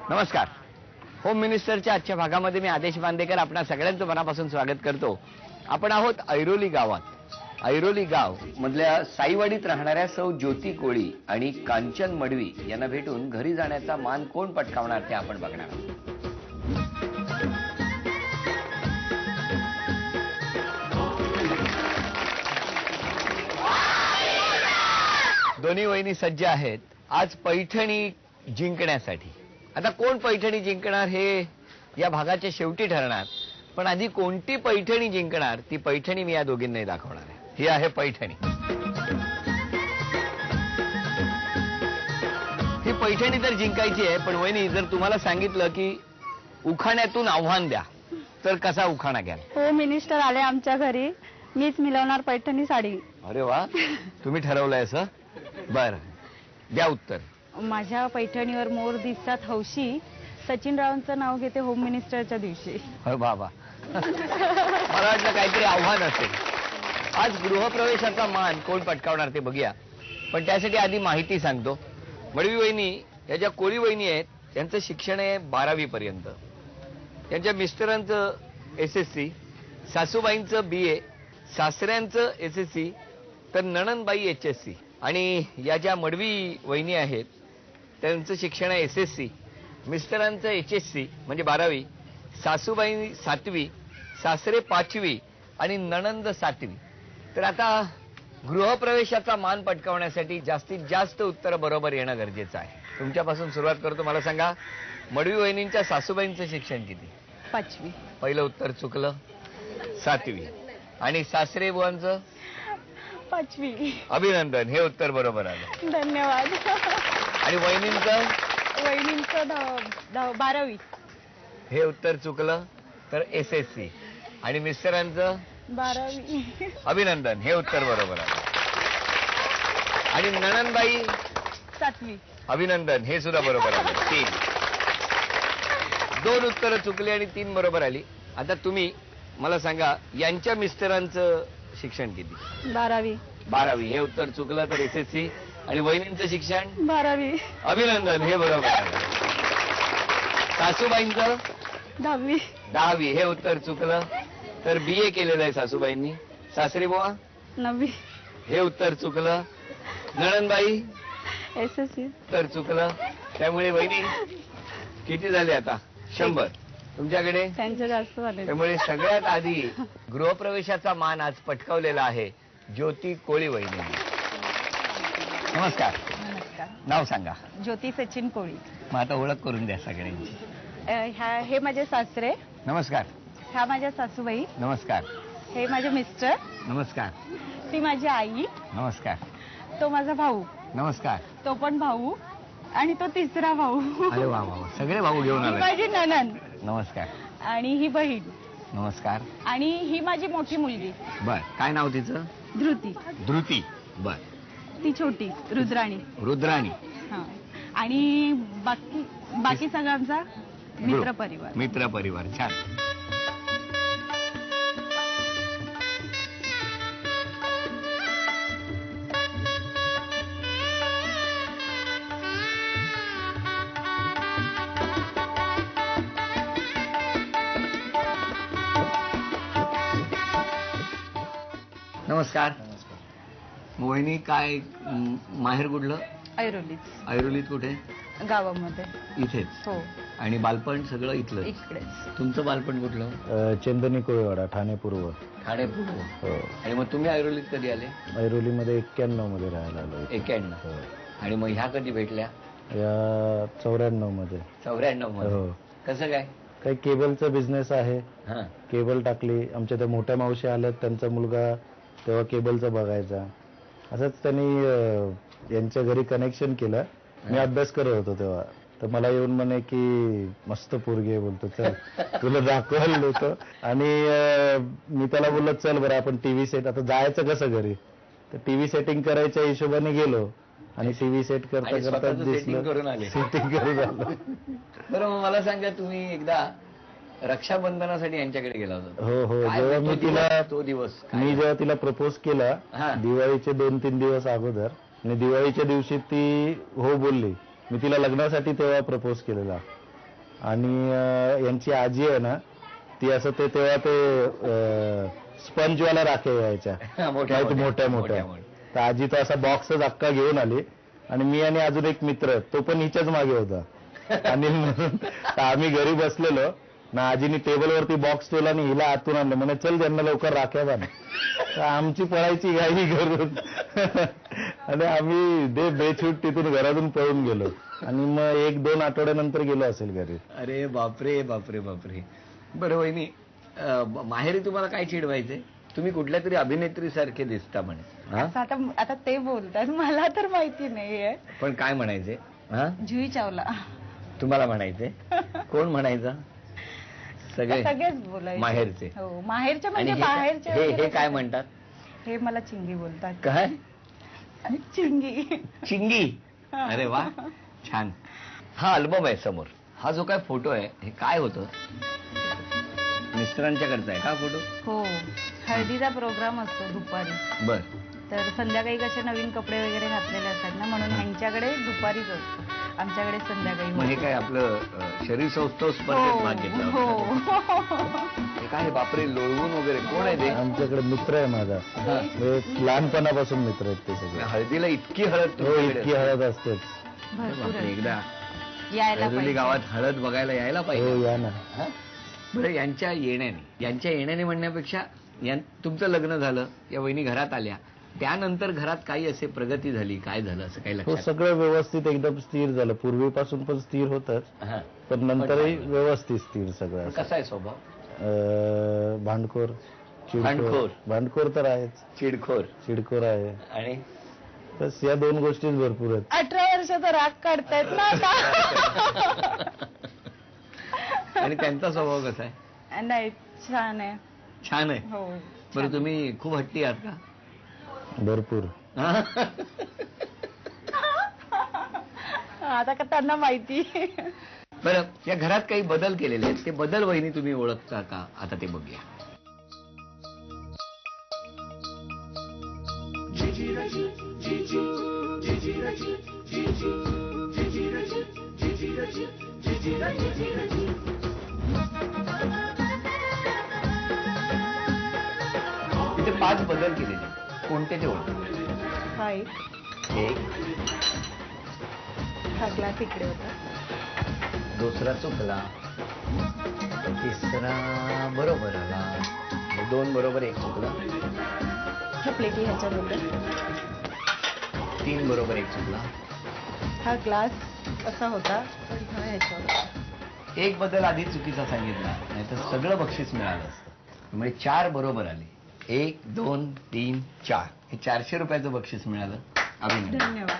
नमस्कार. होम मिनिस्टरच्या आजच्या भागामध्ये मी आदेश बांदेकर आपणा सगळ्यांचं मनापासून स्वागत करतो. आपण आहोत ऐरोली गावात. ऐरोली गाव मधल्या साईवाडीत राहणाऱ्या सौ ज्योती कोळी आणि कांचन मडवी यांना भेटून घरी जाण्याचा मान कोण पटकावणार ते आपण बघणार आहोत. दोन्ही वहिनी सज्ज आहेत आज पैठणी जिंकण्यासाठी. आता कोण पैठणी जिंकणार हे या भागाच्या शेवटी ठरणार, पण आधी कोणती पैठणी जिंकणार ती पैठणी मी या दोघींनाही दाखवणार आहे. ही आहे पैठणी. ही पैठणी तर जिंकायची आहे, पण वहिनी जर तुम्हाला सांगितलं की उखाण्यातून आव्हान द्या तर कसा उखाणा घ्याल? हो, मिनिस्टर आले आमच्या घरी, मीच मिळवणार पैठणी साडी. अरे वा, तुम्ही ठरवलंय असं? बर, द्या उत्तर. माझ्या पैठणीवर मोर दिसतात हौशी, सचिन रावांचं नाव घेते होम मिनिस्टरच्या दिवशी. अरे बाबा, मला वाटलं काहीतरी आव्हान असेल. आज गृहप्रवेशाचा मान कोण पटकावणार ते बघूया, पण त्यासाठी आधी माहिती सांगतो. मडवी वहिनी या ज्या कोळी वहिनी आहेत त्यांचं शिक्षण आहे 12वी पर्यंत. त्यांच्या मिस्टरांचं SSC, सासूबाईंचं BA, सासऱ्यांचं SSC, तर नणंदबाई HSC. आणि या ज्या मडवी वहिनी आहेत त्यांचं शिक्षण आहे SSC, मिस्टरांचं HSC म्हणजे 12वी, सासूबाई 7वी, सासरे 5वी आणि नणंद 7वी. तर आता गृहप्रवेशाचा मान पटकावण्यासाठी जास्तीत जास्त उत्तर बरोबर येणं गरजेचं आहे. तुमच्यापासून सुरुवात करतो. मला सांगा, मडवी वहिनींच्या सासूबाईंचं शिक्षण किती? 5वी. पहिलं उत्तर चुकलं. 7वी. आणि सासरे बुवांचं? 5वी. अभिनंदन, हे उत्तर बरोबर आलं. धन्यवाद. आणि वहिनींचं? वहिनींचं 12वी. हे उत्तर चुकलं. तर SSC. आणि मिस्टरांचं? 12वी. अभिनंदन, हे उत्तर बरोबर आलं. आणि नणंदबाई? 7वी. अभिनंदन, हे सुद्धा बरोबर आलं. 3. 2 उत्तरं चुकली आणि 3 बरोबर आली. आता तुम्ही मला सांगा, यांच्या मिस्टरांचं शिक्षण किती? 12वी. 12वी. हे उत्तर चुकलं. तर SSC. आणि वहिनींचं शिक्षण? 12वी. अभिनंदन, हे बरोबर आहे. सासूबाईंचं? 10वी. 10वी. हे उत्तर चुकलं. तर BA केलेलं आहे सासूबाईंनी. सासरे बुवा? 9वी. हे उत्तर चुकलं. नणंदबाई? SSC. उत्तर चुकलं. त्यामुळे वहिनी किती झाले आता? 100. तुमच्याकडे? त्यांचं जास्त झाले. त्यामुळे सगळ्यात आधी गृहप्रवेशाचा मान आज पटकावलेला आहे ज्योती कोळी वहिनी. नमस्कार. नमस्कार. नाव सांगा. ज्योती सचिन कोळी. मग आता ओळख करून द्या सगळ्यांची. हे माझे सासरे. नमस्कार. ह्या माझ्या सासूबाई. नमस्कार. हे माझे मिस्टर. नमस्कार. ती माझी आई. नमस्कार. तो माझा भाऊ. नमस्कार. तो पण भाऊ. आणि तो तिसरा भाऊ. अरे वा वा, सगळे भाऊ घेऊन ही आले. माझी नणंद. नमस्कार. आणि ही बहीण. नमस्कार. आणि ही माझी मोठी मुलगी. बर, काय नाव तिचं? धृती. धृती. बर. ती छोटी रुद्राणी. रुद्राणी. हा. आणि बाकी सगळ्यांचा मित्र परिवार. मित्र परिवार. छान. नमस्कार. मोहिनी, काय माहेर कुठलं? ऐरोलीत. ऐरोलीत कुठे? गावामध्ये. इथेच? हो. आणि बालपण सगळं इथलं? इकडेच. तुमचं बालपण कुठलं? चंदनी कोळीवाडा, ठाणे पूर्व. ठाणे पूर्व. हो. आणि मग तुम्ही ऐरोलीत कधी आले? ऐरोलीमध्ये 91 मध्ये राहायला आलो. 91. हो. आणि मग ह्या कधी भेटल्या? या 94 मध्ये. 94 मध्ये. हो. कसं काय? काही केबलचा बिझनेस आहे. हा. केबल टाकली. आमच्या त्या मोठ्या मावशी आल्यात, त्यांचा मुलगा तेव्हा केबलचं बघायचा. असंच त्यांनी यांच्या घरी कनेक्शन केलं. मी अभ्यास करत होतो तेव्हा, तर मला येऊन म्हणे की मस्त पोरगी आहे, बोलतो चल तुला दाखवायला होतं. आणि मी त्याला बोललो चल बरं आपण टीव्ही सेट, आता जायचं कसं घरी, तर टीव्ही सेटिंग करायच्या हिशोबाने गेलो आणि टीव्ही सेट करता करता सेटिंग करून आले. सेटिंग करून आलो. बरं, मग मला सांगा, तुम्ही एकदा रक्षाबंधनासाठी यांच्याकडे गेला होता? हो हो. काय जेव्हा मी तिला तो दिवस मी जेव्हा तिला प्रपोज केला हा. दिवाळीचे 2-3 दिवस अगोदर, आणि दिवाळीच्या दिवशी ती हो बोलली. मी तिला लग्नासाठी तेव्हा प्रपोज केलेला. आणि यांची आजी आहे ना, ती असं ते तेव्हा ते स्पंजवाला राख्या यायच्या मोठ्या मोठ्या. तर आजी तो असा बॉक्सच अख्खा घेऊन आली आणि मी आणि अजून एक मित्र तो पण हिच्याच मागे होता. आणि म्हणून तर आम्ही घरी बसलेलो ना, आजीनी टेबलवरती बॉक्स ठेवला आणि हिला आतून आणलं, म्हणे चल त्यांना लवकर राख्या बांध. तर आमची पळायची घाई करून आणि आम्ही बेछूट तिथून घरातून पळून गेलो आणि मग 1-2 आठवड्यानंतर गेलो असेल घरी. अरे बापरे बापरे बापरे. बरं वहिनी, माहेरी तुम्हाला काय चिडवायचे? तुम्ही कुठल्या तरी अभिनेत्री सारखे दिसता म्हणे. हा? असं आता ते बोलतात, मला तर माहिती नाहीये. पण काय म्हणायचे? हा, जुही चावला. तुम्हाला म्हणायचे? कोण म्हणायचं? सगळेच बोलायचे. माहेरचे? हो, माहेरच्या आणि म्हणजे बाहेरचे हे वगैरे काय म्हणतात? हे मला चिंगी बोलतात. काय? चिंगी. चिंगी. अरे वा, छान. हा अल्बम आहे समोर. हा जो काय फोटो आहे हे काय होतं? मिस्टरांच्याकडचा आहे का फोटो? हो, हळदीचा प्रोग्राम असतो दुपारी. बर. तर संध्याकाळी कसे नवीन कपडे वगैरे घातलेले असतात ना, म्हणून ह्यांच्याकडे दुपारीच असतो, आमच्याकडे संध्याकाळी. मग हे काय आपलं शरीर सौष्ठव स्पर्धेत भाग घेतला हो. हे काय बापरे, लोळवून वगैरे कोण आहे ते? आमच्याकडे मित्र आहे माझा, हा. हे लहानपणापासून मित्र आहेत ते सगळे. हळदीला इतकी हळद हो, तुमच्याकडे इतकी असते? हळद असतेच. भरपूर बापरे, आहे. एकदा यायला ऐरोली पाहिजे. गावात हळद बघायला यायला हो, पाहिजे. या ना. हा? बरं, यांच्या येण्याने म्हणण्यापेक्षा तुमचं लग्न झालं, या वहिनी घरात आल्या, त्यानंतर घरात काही असे प्रगती झाली, काय झालं असं काही हो, लक्षात? सगळं व्यवस्थित एकदम स्थिर झालं. पूर्वीपासून पण स्थिर होतच, हा. पण नंतरही व्यवस्थित स्थिर सगळं असं. कसा आहे स्वभाव? भांडखोर, भांडखोर. भांडखोर तर आहेच, चिडखोर चिडखोर आहे. आणि बस या 2 गोष्टीच भरपूर आहेत. 18 वर्षाचा राग काढतायत ना आता. आणि त्यांचा स्वभाव कसा आहे? नाही, छान आहे. छान आहे. हो. बरं, तुम्ही खूप हट्टी आहात का? भरपूर. हा? आता का त्यांना माहिती. बरं, या घरात काही बदल केलेले आहेत, ते बदल वहिनी तुम्ही ओळखता का? आता ते बघूया. इथे 5 बदल केलेले, कोणते ते ओळखता? हाय, एक, हा ग्लास इकडे होता. दुसरा चुकला, तिसरा बरोबर आला, 2 बरोबर 1 चुकला, ह्या प्लेटी ह्याच्यात होत्या. 3 बरोबर 1 चुकला. हा ग्लास असा होता, पण हा ह्याच्यावर होता. 1 बदल आधी चुकीचा सांगितला, नाहीतर सगळं बक्षीस मिळालं असतं. त्यामुळे 4 बरोबर आले. 1, 2, 3, 4 हे 400 रुपयाचं बक्षीस मिळालं. अभिनंदन. धन्यवाद.